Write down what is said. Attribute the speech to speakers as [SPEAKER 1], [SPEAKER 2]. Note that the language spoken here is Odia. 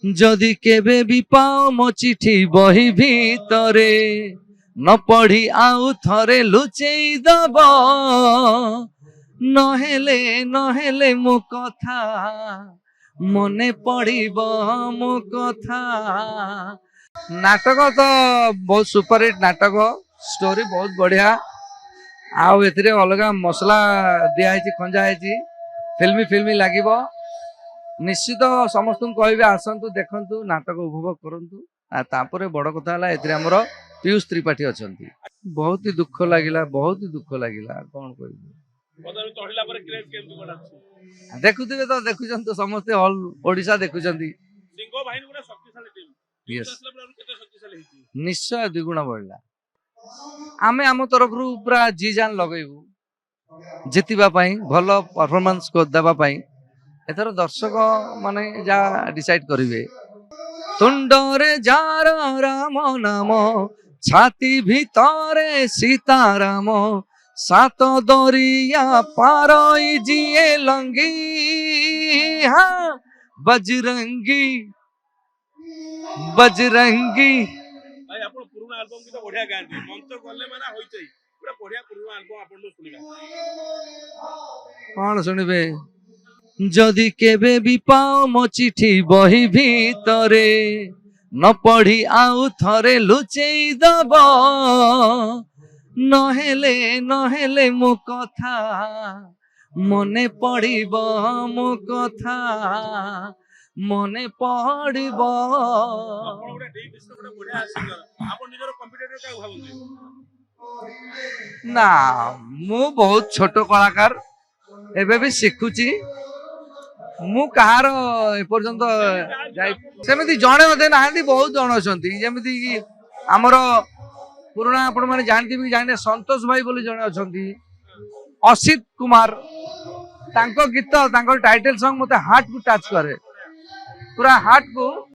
[SPEAKER 1] যদি কেবে ବି ପାଅ ମୋ ଚିଠି ବହି ଭିତରେ ନ ପଢି ଆଉ ଥରେ ଲୁଚେଇ ଦବ ନହେଲେ ନହେଲେ ମୋ କଥା ମନେ ପଡିବ ମୋ କଥା। ନାଟକ ତ ବହୁତ ସୁପରହିଟ ନାଟକ, ଷ୍ଟୋରି ବହୁତ ବଢିଆ, ଆଉ ଏଥିରେ ଅଲଗା ମସଲା ଦିଆହେଇଛି, ଖଞ୍ଜା ହେଇଛି, ଫିଲ୍ମ ଲାଗିବ। ନିଶ୍ଚିତ ସମସ୍ତଙ୍କୁ କହିବେ ଆସନ୍ତୁ, ଦେଖନ୍ତୁ, ନାଟକ ଉପଭୋଗ କରନ୍ତୁ। ଆଉ ତାପରେ ବଡ କଥା ହେଲା ଏଥିରେ ଆମର ପୀୟୁଷ ତ୍ରିପାଠୀ ଅଛନ୍ତି। ବହୁତ ହି ଦୁଃଖ ଲାଗିଲା, ବହୁତ ହି ଦୁଃଖ ଲାଗିଲା, କଣ କହିବି। ଦେଖୁଥିବେ ତ, ଦେଖୁଛନ୍ତି ତ ସମସ୍ତେ, ଅଲ ଓଡିଶା ଦେଖୁଛନ୍ତି। ନିଶ୍ଚୟ ଦ୍ୱିଗୁଣ ବଢିଲା। ଆମେ ଆମ ତରଫରୁ ପୁରା ଜି ଜାନ ଲଗେଇବୁ ଜିତିବା ପାଇଁ, ଭଲ ପରଫରମାନ୍ସ ଦେବା ପାଇଁ। ଏଥର ଦର୍ଶକ ମାନେ ଯାହା ଡିସାଇଡ କରିବେ। ତୁଣ୍ଡରେ ଯାର ରାମ ନାମ, ଛାତି ଭିତରେ ସୀତାରାମ, ସାତ ଦରିଆ ପାରଇ ଯିଏ ଲଙ୍ଗି, ହଁ ବଜରଙ୍ଗୀ ବଜରଙ୍ଗୀ।
[SPEAKER 2] ଭାଇ ଆପଣ ପୁରୁଣା ଆଲବମ ବି ତ ବଢିଆ ଗାଆନ୍ତି, ମଞ୍ଚ ଗଲେ ମାନେ ହୋଇଚଇ ପୁରା ବଢିଆ ପୁରୁଣା ଆଲବମ ଆପଣଙ୍କୁ ଶୁଣିବା।
[SPEAKER 1] କଣ ଶୁଣିବେ? ଯଦି କେବେ ବି ପାଅ ମୋ ଚିଠି ବହି ଭିତରେ ନ ପଢି ଆଉ ଥରେ ଲୁଚେଇ ଦବ ନହେଲେ ନହେଲେ ମୋ କଥା ମନେ ପଡିବ ମୋ କଥା ମନେ ପଡିବ।
[SPEAKER 2] ଆପଣ ଗୋଟେ ଡି ବିଷ୍ଣୁ ଗୋଟେ ବଢିଆ ସିଙ୍ଗର, ଆପଣ ନିଜର କମ୍ପିଟିଟର କାହାକୁ ଭାବନ୍ତି?
[SPEAKER 1] ନା, ମୁଁ ବହୁତ ଛୋଟ କଳାକାର, ଏବେ ବି ଶିଖୁଛି। ମୁଁ କାହାର ଏପର୍ଯ୍ୟନ୍ତ ଯାଇ ସେମିତି ଜଣେ ଅଧେ ନାହାନ୍ତି, ବହୁତ ଜଣ ଅଛନ୍ତି। ଯେମିତି କି ଆମର ପୁରୁଣା ଆପଣ ମାନେ ଜାଣିଥିବେ କି ଜାଣିବେ, ସନ୍ତୋଷ ଭାଇ ବୋଲି ଜଣେ ଅଛନ୍ତି, ଅସିତ କୁମାର। ତାଙ୍କ ଗୀତ, ତାଙ୍କର ଟାଇଟେଲ ସଙ୍ଗ ମତେ ହାର୍ଟ କୁ ଟଚ୍ କରେ, ପୁରା ହାର୍ଟ କୁ।